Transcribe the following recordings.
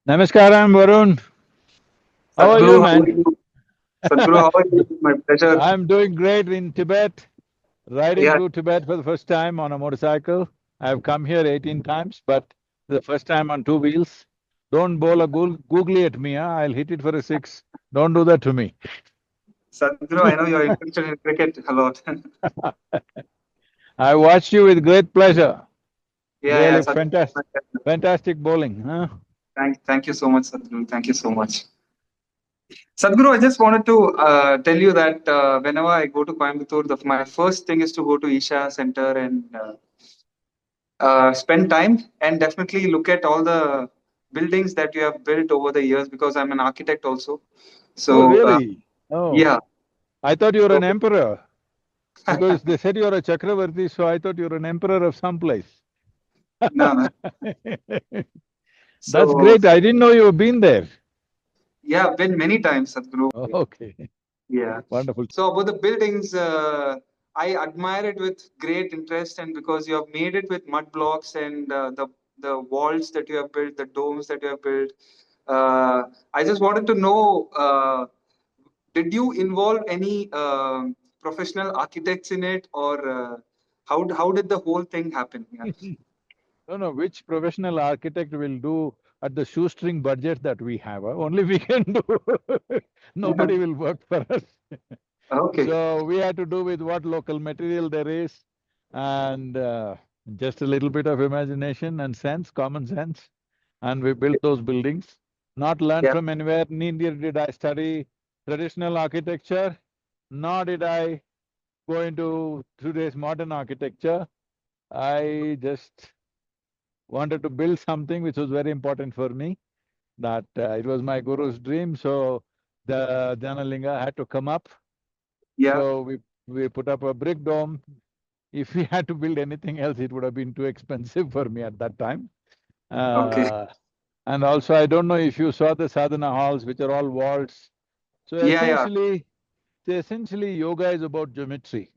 Namaskaram, Varun. How are you, Sadhguru, how are man? you? Sadhguru, how are you? My pleasure. I'm doing great in Tibet, riding Yeah, through Tibet for the first time on a motorcycle. I've come here 18 times, but the first time on two wheels. Don't bowl a googly at me, huh? I'll hit it for a six. Don't do that to me. Sadhguru, I know you're interested in cricket a lot. I watched you with great pleasure. Yeah, Really Sadhguru. fantastic bowling, huh? Thank you so much, Sadhguru. Thank you so much. Sadhguru, I just wanted to tell you that whenever I go to Coimbatore, my first thing is to go to Isha Center and spend time and definitely look at all the buildings that you have built over the years because I'm an architect also. Oh, So, really? Oh, yeah. I thought you were So, an emperor because they said you're a Chakravarti, so I thought you were an emperor of some place. no, no. That's So, great. I didn't know you've been there. yeah, I've been many times, Sadhguru. Okay, Yeah. wonderful. So about the buildings, I admire it with great interest, and because you have made it with mud blocks and the walls that you have built, the domes that you have built. Uh, I just wanted to know, did you involve any professional architects in it, or how did the whole thing happen? Yeah. No, no, which professional architect will do at the shoestring budget that we have? Only we can do. Nobody will work for us. Okay. So we had to do with what local material there is and just a little bit of imagination and sense, common sense, and we built those buildings. Not learned Yeah. from anywhere, neither did I study traditional architecture, nor did I go into today's modern architecture. I just wanted to build something which was very important for me, that it was my guru's dream, so the Janalinga had to come up. Yeah. So we put up a brick dome. If we had to build anything else, it would have been too expensive for me at that time. Okay. Uh, and also, I don't know if you saw the sadhana halls, which are all vaults. So Yeah. Yeah. essentially, yoga is about geometry.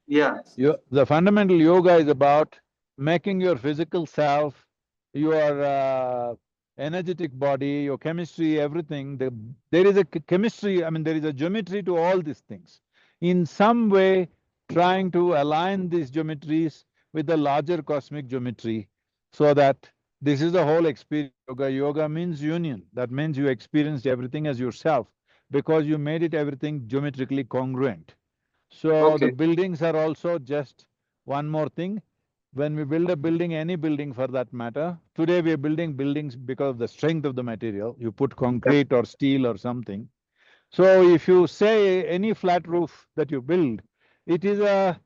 Yeah. The fundamental yoga is about making your physical self, your energetic body, your chemistry, everything. There is a chemistry, I mean, there is a geometry to all these things. In some way, trying to align these geometries with the larger cosmic geometry so that this is the whole experience. Yoga means union. That means you experienced everything as yourself because you made it everything geometrically congruent. So the Okay. buildings are also just one more thing. When we build a building, any building for that matter, today we are building buildings because of the strength of the material. You put Yeah. concrete or steel or something. So if you say any flat roof that you build, it is a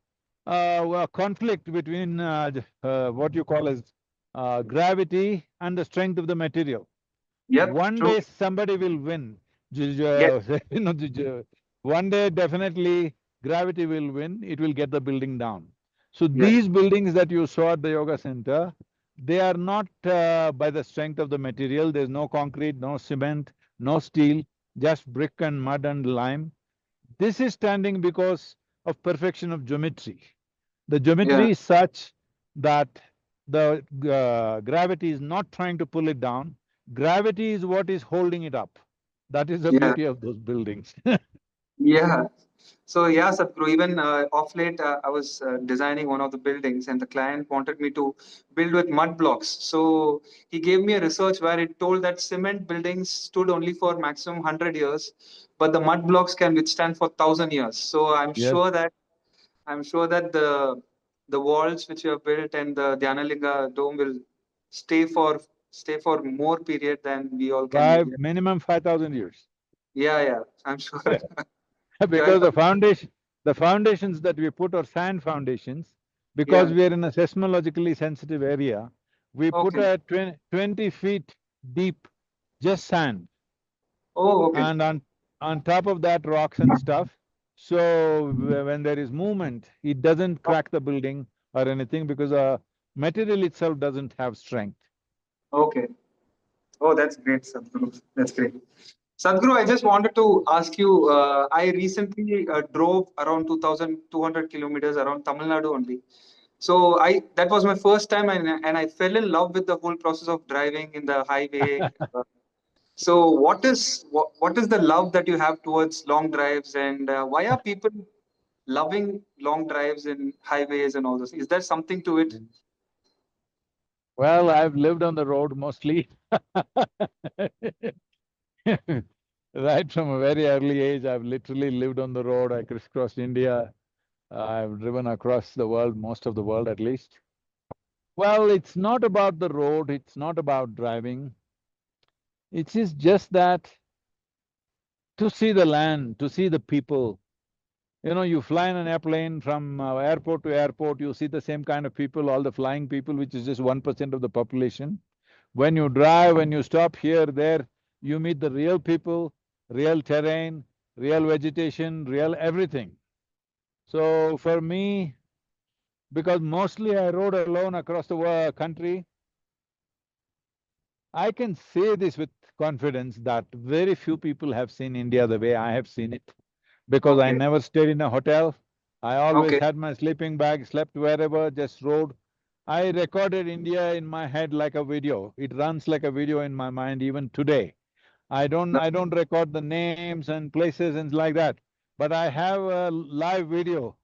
conflict between what you call as gravity and the strength of the material. Yep. One True. day somebody will win. Yes. You know, one day definitely gravity will win, it will get the building down. So Yes. these buildings that you saw at the yoga center, they are not by the strength of the material, there's no concrete, no cement, no steel, just brick and mud and lime. This is standing because of perfection of geometry. The Yeah. geometry is such that the gravity is not trying to pull it down. Gravity is what is holding it up. That is the Yeah. beauty of those buildings. Yeah. So yeah, Sadhguru, even off late, I was designing one of the buildings, and the client wanted me to build with mud blocks. So he gave me a research where it told that cement buildings stood only for maximum 100 years, but the mud blocks can withstand for 1,000 years. So Yes. I'm sure that the walls which you have built and the Dhyanalinga dome will stay for stay for more period than we all can Five, imagine. minimum 5,000 years. Yeah, yeah, I'm sure. Yeah, Because the foundations that we put are sand foundations. Because yeah. we are in a seismologically sensitive area, we put Okay. a 20 feet deep, just sand. Oh, okay. And on top of that rocks and stuff. So when there is movement, it doesn't crack the building or anything because material itself doesn't have strength. Okay. Oh, that's great, Sadhguru. That's great. Sadhguru, I just wanted to ask you. I recently drove around 2,200 kilometers around Tamil Nadu only. So I that was my first time, and I fell in love with the whole process of driving in the highway. So what is the love that you have towards long drives, and why are people loving long drives in highways and all this? Is there something to it? Well, I've lived on the road mostly. Right from a very early age, I've literally lived on the road. I crisscrossed India. I've driven across the world, most of the world at least. Well, it's not about the road, it's not about driving. It is just that to see the land, to see the people. You know, you fly in an airplane from airport to airport, you see the same kind of people, all the flying people, which is just 1% of the population. When you drive, when you stop here, there, you meet the real people, real terrain, real vegetation, real everything. So for me, because mostly I rode alone across the country, I can say this with confidence that very few people have seen India the way I have seen it. Because I Okay, never stayed in a hotel, I always okay, had my sleeping bag, slept wherever, just rode. I recorded India in my head like a video. It runs like a video in my mind even today. I don't record the names and places and like that, but I have a live video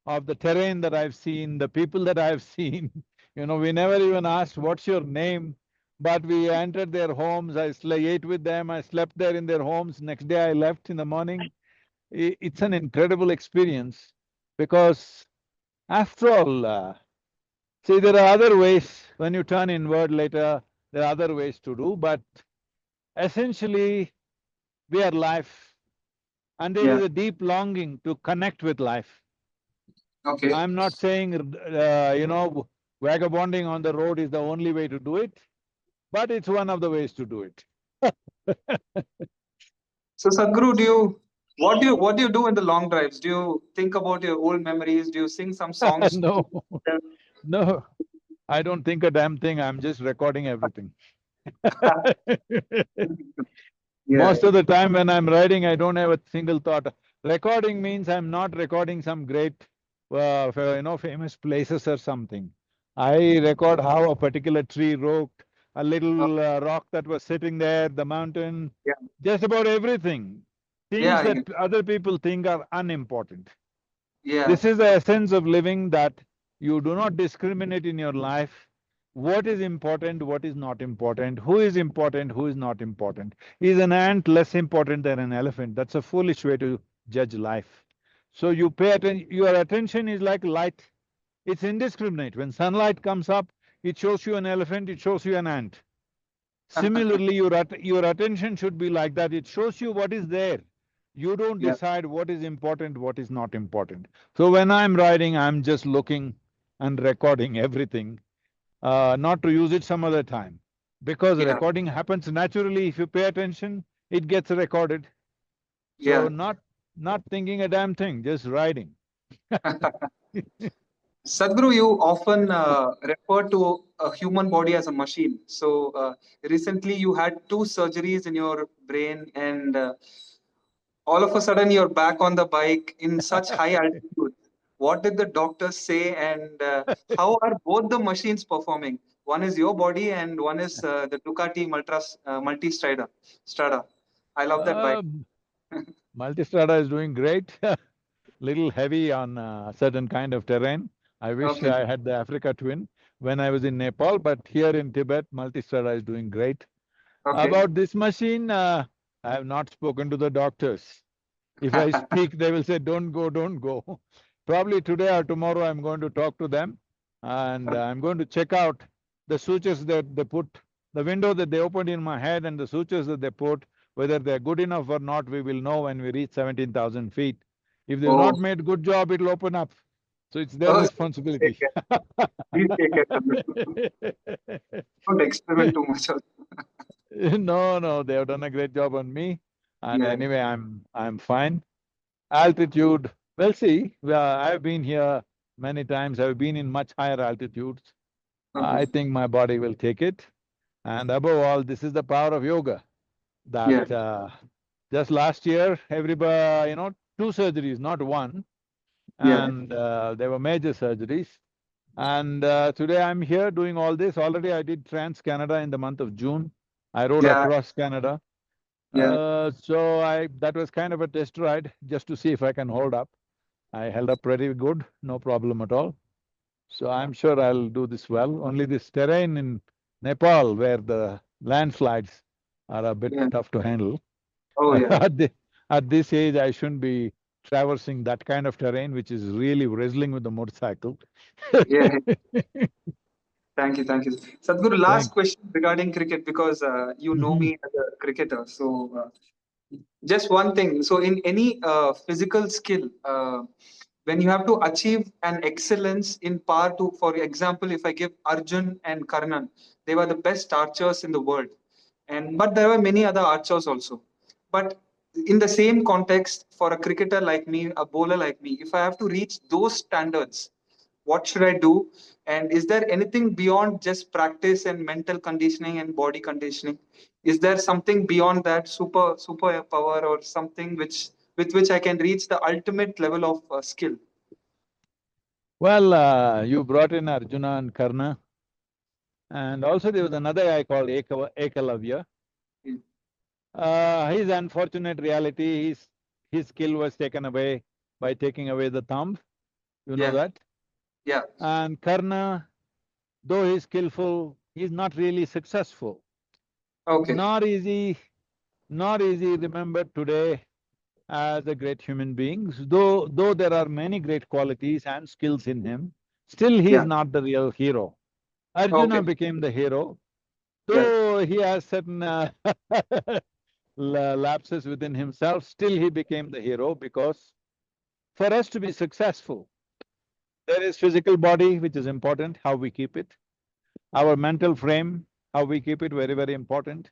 of the terrain that I've seen, the people that I've seen. You know, we never even asked, what's your name? But we entered their homes, ate with them, I slept there in their homes, next day I left in the morning. It's an incredible experience because after all, see, there are other ways, when you turn inward later, there are other ways to do, but essentially, we are life, and there yeah, is a deep longing to connect with life. okay. I'm not saying, vagabonding on the road is the only way to do it, but it's one of the ways to do it. So Sadhguru, what do you do in the long drives? Do you think about your old memories? Do you sing some songs to No, yourself? no, I don't think a damn thing, I'm just recording everything. Yeah, Most of the time when I'm writing, I don't have a single thought. Recording means I'm not recording some great, famous places or something. I record how a particular tree rocked, a uh, little rock that was sitting there, the mountain, yeah, just about everything. Things yeah, that other people think are unimportant. yeah, This is the essence of living, that you do not discriminate in your life what is important, what is not important, who is not important. Is an ant less important than an elephant? That's a foolish way to judge life. So you pay attention, your attention is like light, it's indiscriminate. When sunlight comes up, it shows you an elephant, it shows you an ant. Similarly, your attention should be like that. It shows you what is there. You don't yeah, decide what is important, what is not important. So when I'm writing, I'm just looking and recording everything, not to use it some other time. Because yeah, recording happens naturally. If you pay attention, it gets recorded. So yeah. not thinking a damn thing, just writing. Sadhguru, you often refer to a human body as a machine. So recently, you had two surgeries in your brain, and all of a sudden, you're back on the bike in such high altitude. What did the doctors say, and how are both the machines performing? One is your body, and one is the Ducati Multi Strada. Strada. I love that bike. Um, Multistrada is doing great. Little heavy on certain kind of terrain. I wish Okay, I had the Africa twin when I was in Nepal, but here in Tibet, Multistrada is doing great. okay. About this machine, I have not spoken to the doctors. If I speak, they will say, don't go, don't go. Probably today or tomorrow, I'm going to talk to them and I'm going to check out the sutures that they put, the window that they opened in my head and the sutures that they put, whether they're good enough or not, we will know when we reach 17,000 feet. If they've Oh, not made good job, it'll open up. So it's their oh, please take responsibility. care. Please take care, Sadhguru. Don't experiment too much. No, no, they have done a great job on me. And Yeah, anyway, I'm fine. Altitude, well, see, I've been here many times, I've been in much higher altitudes. I okay. think my body will take it. And above all, this is the power of yoga, that Yeah, just last year, everybody, two surgeries, not one, yeah, and they were major surgeries. And today I'm here doing all this. Already I did Trans-Canada in the month of June. I rode Yeah, across Canada. yeah, That was kind of a test ride just to see if I can hold up. I held up pretty good, no problem at all. So I'm sure I'll do this well. Only this terrain in Nepal where the landslides are a bit yeah. tough to handle. Oh, yeah, At this age, I shouldn't be traversing that kind of terrain, which is really wrestling with the motorcycle. yeah. Thank you, thank you. Sadhguru, last Thank. question regarding cricket because you know Mhm. me as a cricketer. So, just one thing. So, in any physical skill, when you have to achieve an excellence in par two, for example, if I give Arjun and Karnan, they were the best archers in the world, and but there were many other archers also. But in the same context, for a cricketer like me, a bowler like me, if I have to reach those standards, what should I do? And is there anything beyond just practice and mental conditioning and body conditioning? Is there something beyond that super power or something which with which I can reach the ultimate level of skill? Well, you brought in Arjuna and Karna, and also there was another guy called Ekalavya. Yeah, His unfortunate reality, his skill was taken away by taking away the thumb, you know yeah, that? yeah. And Karna, though he's skillful, he's not really successful. Okay, Not easy, not easy remembered today as a great human being. Though there are many great qualities and skills in him, still he is yeah, not the real hero. Arjuna okay, became the hero, yeah, though he has certain lapses within himself, still he became the hero because for us to be successful, there is physical body, which is important, how we keep it, our mental frame, how we keep it, very, very important,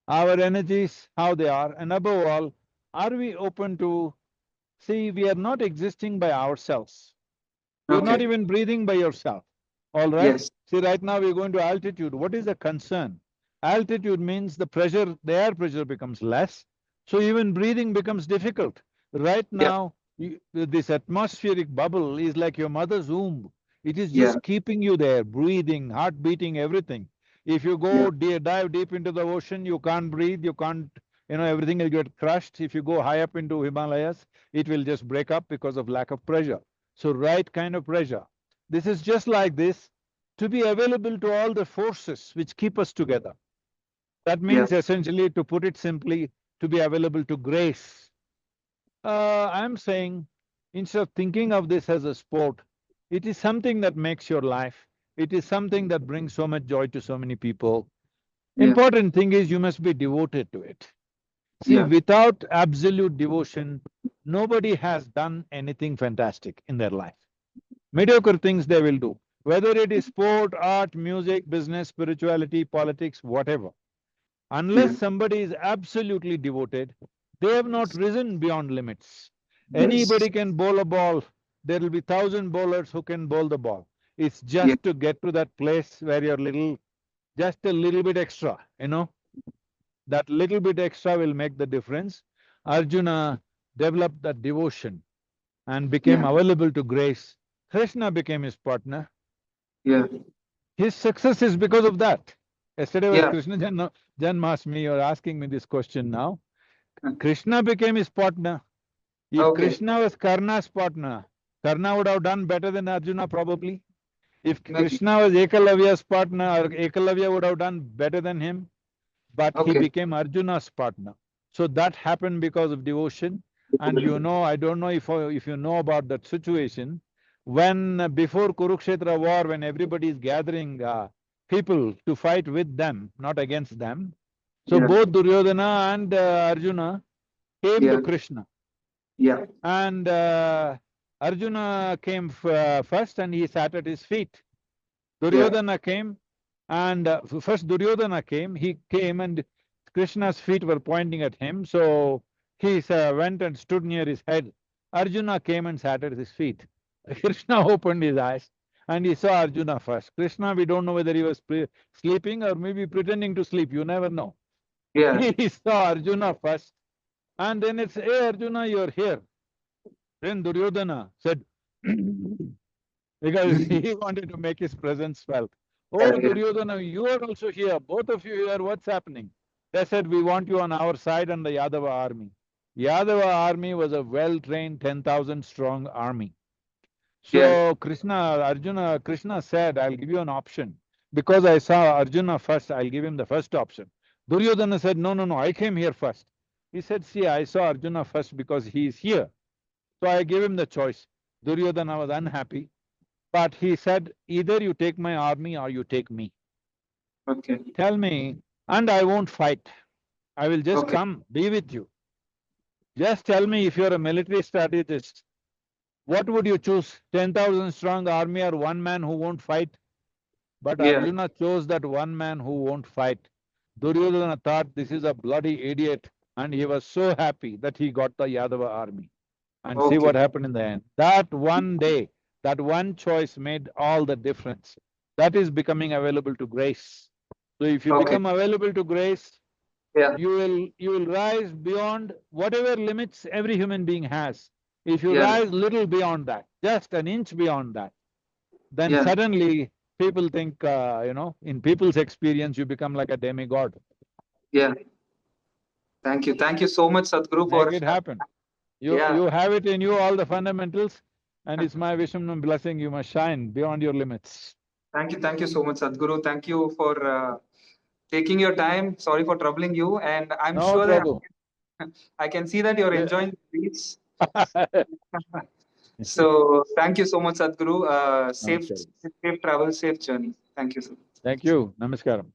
our energies, how they are, and above all, are we open to see we are not existing by ourselves. You're not okay, even breathing by yourself, all right? yes, See, right now we're going to altitude. What is the concern? Altitude means the pressure, the air pressure becomes less, so even breathing becomes difficult. Right yeah, now, this atmospheric bubble is like your mother's womb. It is yeah, just keeping you there, breathing, heart beating, everything. If you yeah, dive deep into the ocean, you can't breathe, you can't, everything will get crushed. If you go high up into Himalayas, it will just break up because of lack of pressure. So right kind of pressure. This is just like this, to be available to all the forces which keep us together. That yeah, means essentially, to put it simply, to be available to grace. I'm saying, instead of thinking of this as a sport, it is something that makes your life. It is something that brings so much joy to so many people. yeah, Important thing is you must be devoted to it. See, yeah, without absolute devotion, nobody has done anything fantastic in their life. Mediocre things they will do, whether it is sport, art, music, business, spirituality, politics, whatever. yeah, Unless somebody is absolutely devoted, they have not risen beyond limits. yes, Anybody can bowl a ball, there will be thousand bowlers who can bowl the ball. It's yeah, just to get to that place where you're just a little bit extra. That little bit extra will make the difference. Arjuna developed that devotion and became yeah, available to grace. Krishna became his partner. yeah, His success is because of that. Yesterday was yeah, Krishna Janmashtami, you're asking me this question now. uh, Krishna became his partner. If okay, Krishna was Karna's partner, Karna would have done better than Arjuna probably. If maybe, Krishna was Ekalavya's partner, Ekalavya would have done better than him, but he okay, became Arjuna's partner. So that happened because of devotion. And I don't know if you know about that situation, when before Kurukshetra war, when everybody is gathering people to fight with them, not against them, so yeah, both Duryodhana and Arjuna came to yeah, Krishna. yeah, And Arjuna came first and he sat at his feet. yeah, Duryodhana came and first Duryodhana came, he came and Krishna's feet were pointing at him, so he went and stood near his head. Arjuna came and sat at his feet. Krishna opened his eyes and he saw Arjuna first. Krishna, we don't know whether he was sleeping or maybe pretending to sleep, you never know. yeah, He saw Arjuna first and then it's, hey Arjuna, you're here. Then Duryodhana said, because he wanted to make his presence felt. Yeah, Oh, yeah. Duryodhana, you are also here, both of you here, what's happening? They said, we want you on our side and the Yadava army. Yadava army was a well-trained 10,000 strong army. Yeah. So Krishna said, I'll give you an option. Because I saw Arjuna first, I'll give him the first option. Duryodhana said, no, no, no, I came here first. He said, see, I saw Arjuna first because he is here. So I gave him the choice. Duryodhana was unhappy, but he said, either you take my army or you take me. Okay. Tell me, and I won't fight. I will just Okay. come, be with you. Just tell me if you're a military strategist, what would you choose? 10,000 strong army or one man who won't fight? But Yeah. Arjuna chose that one man who won't fight. Duryodhana thought this is a bloody idiot, and he was so happy that he got the Yadava army. And see Okay. what happened in the end. That one day, that one choice made all the difference. That is becoming available to grace. So if you Okay. become available to grace, Yeah. you will rise beyond whatever limits every human being has. If you Yeah. rise little beyond that, just an inch beyond that, then Yeah. suddenly people think, in people's experience, you become like a demigod. Yeah. Thank you. Thank you so much, Sadhguru, Make for it happen. You yeah. you have it in you, all the fundamentals, and it's my wish and blessing you must shine beyond your limits. Thank you. Thank you so much, Sadhguru. Thank you for taking your time. Sorry for troubling you, and I'm No sure that trouble. I can see that you're Yeah. enjoying the beach. So thank you so much, Sadhguru. Safe, Namaskaram. safe travel, safe journey. Thank you so much. Thank you. Namaskaram.